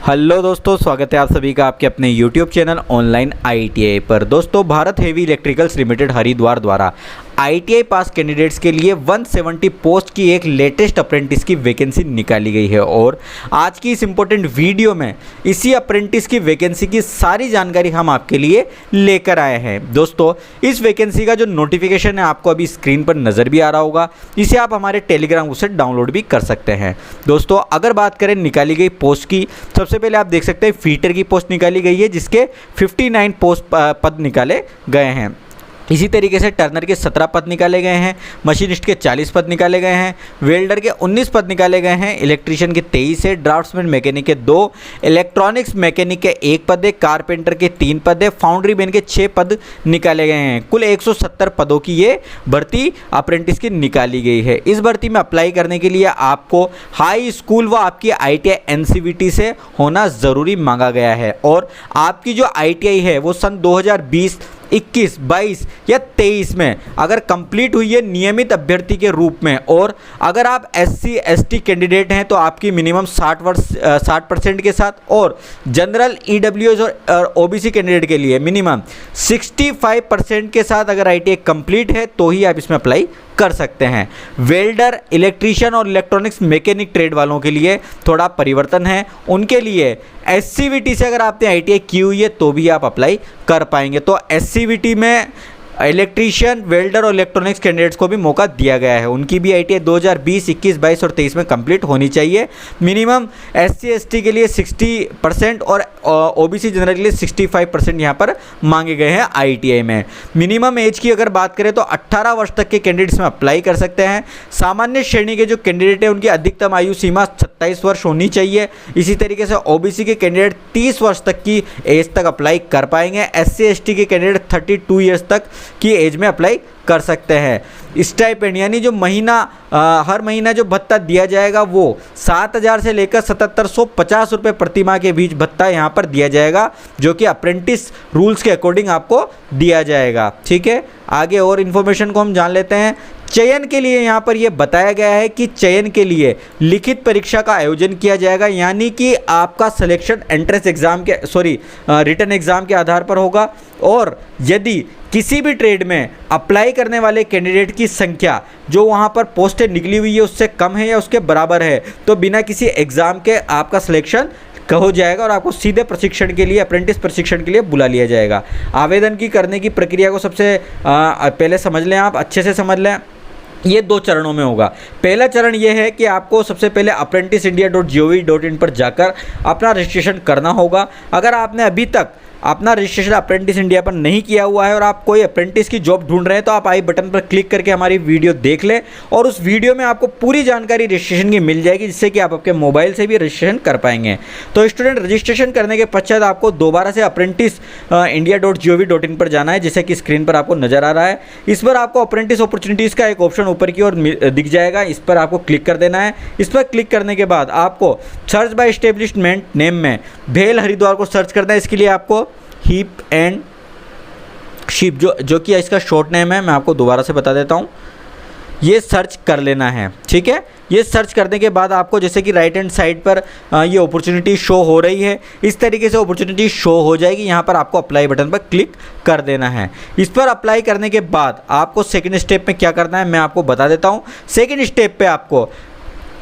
Hello दोस्तों, स्वागत है आप सभी का आपके अपने YouTube चैनल ऑनलाइन ITI पर। दोस्तों, Bharat heavy electricals limited Haridwar द्वारा ITI पास कैंडिडेट्स के लिए 170 पोस्ट की एक लेटेस्ट अप्रेंटिस की वैकेंसी निकाली गई है और आज की इस इम्पोर्टेंट वीडियो में इसी अप्रेंटिस की वैकेंसी की सारी जानकारी हम आपके लिए लेकर आए हैं। दोस्तों, इस वैकेंसी का जो नोटिफिकेशन है आपको अभी स्क्रीन पर नज़र भी आ रहा होगा, इसे आप हमारे टेलीग्राम से डाउनलोड भी कर सकते हैं। दोस्तों, अगर बात करें निकाली गई पोस्ट की, सबसे पहले आप देख सकते हैं फीटर की पोस्ट निकाली गई है जिसके 59 पोस्ट पद निकाले गए हैं। इसी तरीके से टर्नर के 17 पद निकाले गए हैं, मशीनिस्ट के 40 पद निकाले गए हैं, वेल्डर के 19 पद निकाले गए हैं, इलेक्ट्रीशियन के 23 है, ड्राफ्ट्समैन मैकेनिक के 2, इलेक्ट्रॉनिक्स मैकेनिक के 1 पद है, कारपेंटर के 3 पद है, फाउंड्री मैन के 6 पद निकाले गए हैं। कुल 170 पदों की ये भर्ती अप्रेंटिस की निकाली गई है। इस भर्ती में अप्लाई करने के लिए आपको हाई स्कूल व आपकी ITI NCVT से होना ज़रूरी मांगा गया है और आपकी जो ITI है वो सन 2020 21, 22 या 23 में अगर कंप्लीट हुई है नियमित अभ्यर्थी के रूप में, और अगर आप SC ST कैंडिडेट हैं तो आपकी मिनिमम 60% के साथ, और जनरल EWS और OBC कैंडिडेट के लिए मिनिमम 65% के साथ अगर ITI कंप्लीट है तो ही आप इसमें अप्लाई कर सकते हैं। वेल्डर, इलेक्ट्रीशियन और इलेक्ट्रॉनिक्स मैकेनिक ट्रेड वालों के लिए थोड़ा परिवर्तन है, उनके लिए SCVT से अगर आपने ITI की हुई है तो भी आप अप्लाई कर पाएंगे। तो SCVT में इलेक्ट्रीशियन, वेल्डर और इलेक्ट्रॉनिक्स कैंडिडेट्स को भी मौका दिया गया है। उनकी भी ITI 2020, 21, 22 और 23 में कंप्लीट होनी चाहिए। मिनिमम SC ST के लिए 60% और OBC जनरल के लिए 65% यहाँ पर मांगे गए हैं ITI में। मिनिमम एज की अगर बात करें तो 18 वर्ष तक के कैंडिडेट्स में अप्लाई कर सकते हैं। सामान्य श्रेणी के जो कैंडिडेट हैं उनकी अधिकतम आयु सीमा 27 वर्ष होनी चाहिए। इसी तरीके से OBC के कैंडिडेट 30 वर्ष तक की एज तक अप्लाई कर पाएंगे। SC ST के कैंडिडेट 32 ईयर्स तक की एज में अप्लाई कर सकते हैं। स्टाइपेंड यानी जो हर महीना जो भत्ता दिया जाएगा वो 7,000 से लेकर 7,750 रुपये प्रति माह के बीच भत्ता यहाँ पर दिया जाएगा, जो कि अप्रेंटिस रूल्स के अकॉर्डिंग आपको दिया जाएगा। ठीक है, आगे और इन्फॉर्मेशन को हम जान लेते हैं। चयन के लिए यहाँ पर यह बताया गया है कि चयन के लिए लिखित परीक्षा का आयोजन किया जाएगा, यानी कि आपका सिलेक्शन एंट्रेंस एग्जाम के रिटन एग्जाम के आधार पर होगा, और यदि किसी भी ट्रेड में अप्लाई करने वाले कैंडिडेट की संख्या जो वहाँ पर पोस्टें निकली हुई है उससे कम है या उसके बराबर है तो बिना किसी एग्ज़ाम के आपका सिलेक्शन हो जाएगा और आपको सीधे प्रशिक्षण के लिए, अप्रेंटिस प्रशिक्षण के लिए बुला लिया जाएगा। आवेदन की करने की प्रक्रिया को सबसे पहले समझ लें, आप अच्छे से समझ लें। ये 2 चरणों में होगा। पहला चरण ये है कि आपको सबसे पहले apprenticeindia.gov.in पर जाकर अपना रजिस्ट्रेशन करना होगा। अगर आपने अभी तक अपना रजिस्ट्रेशन अप्रेंटिस इंडिया पर नहीं किया हुआ है और आप कोई अप्रेंटिस की जॉब ढूंढ रहे हैं तो आप आई बटन पर क्लिक करके हमारी वीडियो देख लें, और उस वीडियो में आपको पूरी जानकारी रजिस्ट्रेशन की मिल जाएगी, जिससे कि आप आपके मोबाइल से भी रजिस्ट्रेशन कर पाएंगे। तो स्टूडेंट, रजिस्ट्रेशन करने के पश्चात आपको दोबारा से apprenticeindia.gov.in पर जाना है, जैसे कि स्क्रीन पर आपको नजर आ रहा है। इस पर आपको अप्रेंटिस अपॉर्चुनिटीज़ का एक ऑप्शन ऊपर की ओर दिख जाएगा, इस पर आपको क्लिक कर देना है। इस पर क्लिक करने के बाद आपको सर्च बाय एस्टेब्लिशमेंट नेम में भेल हरिद्वार को सर्च करना है। इसके लिए आपको हीप एंड शिप जो कि इसका शॉर्ट नेम है, मैं आपको दोबारा से बता देता हूँ, ये सर्च कर लेना है। ठीक है, ये सर्च करने के बाद आपको जैसे कि राइट हैंड साइड पर ये अपॉर्चुनिटी शो हो रही है, इस तरीके से अपॉर्चुनिटी शो हो जाएगी। यहाँ पर आपको अप्लाई बटन पर क्लिक कर देना है। इस पर अप्लाई करने के बाद आपको सेकंड स्टेप में क्या करना है मैं आपको बता देता हूँ। सेकंड स्टेप पे आपको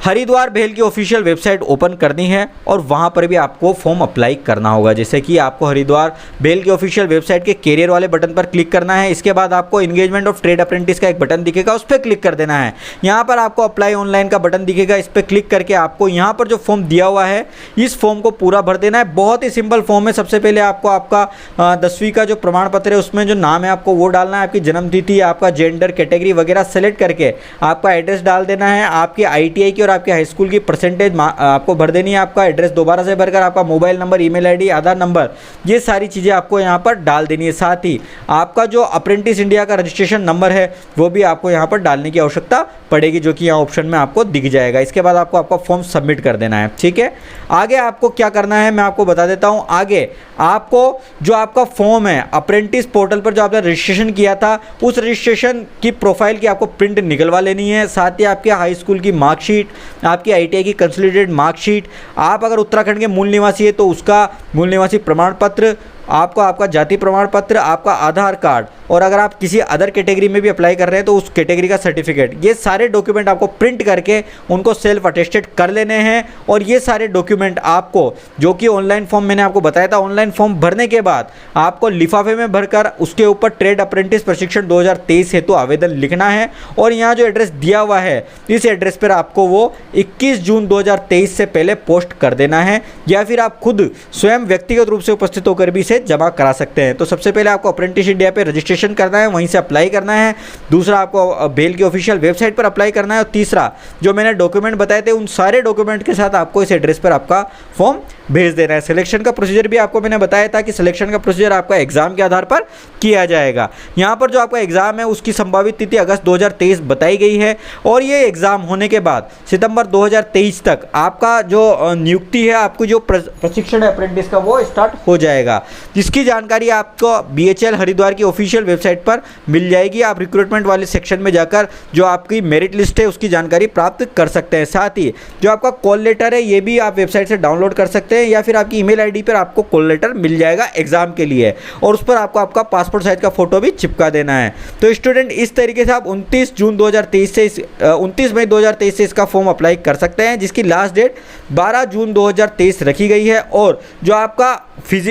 हरिद्वार भेल की ऑफिशियल वेबसाइट ओपन करनी है और वहाँ पर भी आपको फॉर्म अप्लाई करना होगा। जैसे कि आपको हरिद्वार भेल की ऑफिशियल वेबसाइट के कैरियर वाले बटन पर क्लिक करना है। इसके बाद आपको एंगेजमेंट ऑफ ट्रेड अप्रेंटिस का एक बटन दिखेगा, उस पर क्लिक कर देना है। यहाँ पर आपको अप्लाई ऑनलाइन का बटन दिखेगा, इस पर क्लिक करके आपको यहाँ पर जो फॉर्म दिया हुआ है इस फॉर्म को पूरा भर देना है। बहुत ही सिंपल फॉर्म है। सबसे पहले आपको आपका 10वीं का जो प्रमाण पत्र है उसमें जो नाम है आपको वो डालना है, आपकी जन्मतिथि, आपका जेंडर, कैटेगरी वगैरह सेलेक्ट करके आपका एड्रेस डाल देना है, आपकी ITI की और आपके हाई स्कूल की परसेंटेज आपको भर देनी है, आपका एड्रेस दोबारा से भरकर आपका मोबाइल नंबर, ईमेल आईडी, आधार नंबर, ये सारी चीज़ें आपको यहाँ पर डाल देनी है। साथ ही आपका जो अप्रेंटिस इंडिया का रजिस्ट्रेशन नंबर है वो भी आपको यहाँ पर डालने की आवश्यकता पड़ेगी, जो कि यहाँ ऑप्शन में आपको दिख जाएगा। इसके बाद आपको आपका फॉर्म सबमिट कर देना है। ठीक है, आगे आपको क्या करना है मैं आपको बता देता हूँ। आगे आपको जो आपका फॉर्म है अप्रेंटिस पोर्टल पर जो आपने रजिस्ट्रेशन किया था उस रजिस्ट्रेशन की प्रोफाइल की आपको प्रिंट निकलवा लेनी है। साथ ही आपके हाई स्कूल की मार्कशीट, आपकी ITI की कंसोलिडेटेड मार्कशीट, आप अगर उत्तराखंड के मूल निवासी है तो उसका मूल निवासी प्रमाण पत्र, आपका जाति प्रमाण पत्र, आपका आधार कार्ड, और अगर आप किसी अदर कैटेगरी में भी अप्लाई कर रहे हैं तो उस कैटेगरी का सर्टिफिकेट, ये सारे डॉक्यूमेंट आपको प्रिंट करके उनको सेल्फ अटेस्टेड कर लेने हैं। और ये सारे डॉक्यूमेंट आपको, जो कि ऑनलाइन फॉर्म मैंने आपको बताया था, ऑनलाइन फॉर्म भरने के बाद आपको लिफाफे में भरकर उसके ऊपर ट्रेड अप्रेंटिस प्रशिक्षण 2023 हेतु आवेदन लिखना है। और यहाँ जो एड्रेस दिया हुआ है इस एड्रेस पर आपको वो 21 जून 2023 से पहले पोस्ट कर देना है, या फिर आप खुद स्वयं व्यक्तिगत रूप से उपस्थित होकर भी जमा करा सकते हैं। तो सबसे पहले आपको अप्रेंटिस इंडिया पे रजिस्ट्रेशन करना है, वहीं से अप्लाई करना है। दूसरा, आपको बेल की ऑफिशियल वेबसाइट पर अप्लाई करना है। और तीसरा, जो मैंने डॉक्यूमेंट बताए थे उन सारे डॉक्यूमेंट के साथ आपको इस एड्रेस पर आपका फॉर्म भेज देना है। सिलेक्शन का प्रोसीजर भी आपको मैंने बताया था कि सिलेक्शन का प्रोसीजर आपका एग्जाम के आधार पर किया जाएगा। यहाँ पर जो आपका एग्जाम है उसकी संभावित तिथि अगस्त 2023 बताई गई है, और ये एग्जाम होने के बाद सितंबर 2023 तक आपका जो नियुक्ति है, आपको जो प्रशिक्षण है अप्रेंटिस का, वो स्टार्ट हो जाएगा, जिसकी जानकारी आपको BHEL हरिद्वार की ऑफिशियल वेबसाइट पर मिल जाएगी। आप रिक्रूटमेंट वाले सेक्शन में जाकर जो आपकी मेरिट लिस्ट है उसकी जानकारी प्राप्त कर सकते हैं। साथ ही जो आपका कॉल लेटर है ये भी आप वेबसाइट से डाउनलोड कर सकते हैं, या फिर आपकी ईमेल आईडी पर आपको कॉल लेटर मिल जाएगा एग्जाम के लिए, और उस पर आपको आपका पासपोर्ट साइज का फोटो भी चिपका देना है। तो स्टूडेंट, इस तरीके से आप 29 जून 2023 से 29 मई 2023 से इसका फॉर्म अप्लाई कर सकते हैं, जिसकी लास्ट डेट 12 जून 2023 रखी गई है। और जो आपका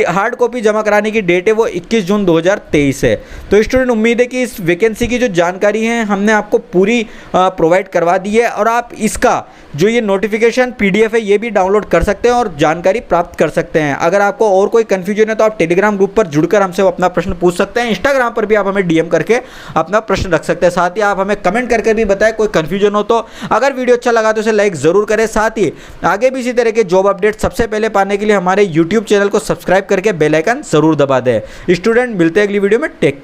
हार्ड कॉपी जमा कराने की डेट है वो 21 जून 2023 है। तो स्टूडेंट, उम्मीद है कि इस वैकेंसी की जो जानकारी है हमने आपको पूरी प्रोवाइड करवा दी है, और आप इसका जो ये नोटिफिकेशन PDF है ये भी डाउनलोड कर सकते हैं और जानकारी प्राप्त कर सकते हैं। अगर आपको और कोई कन्फ्यूजन है तो आप टेलीग्राम ग्रुप पर जुड़कर हमसे अपना प्रश्न पूछ सकते हैं। इंस्टाग्राम पर भी आप हमें DM करके अपना प्रश्न रख सकते हैं। साथ ही आप हमें कमेंट करके भी बताएं कोई कन्फ्यूजन हो तो। अगर वीडियो अच्छा लगा तो इसे लाइक ज़रूर करें। साथ ही आगे भी इसी तरह के जॉब अपडेट सबसे पहले पाने के लिए हमारे YouTube चैनल को सब्सक्राइब करके बेल आइकन जरूर दबा दें। स्टूडेंट, मिलते हैं अगली वीडियो में। Take care.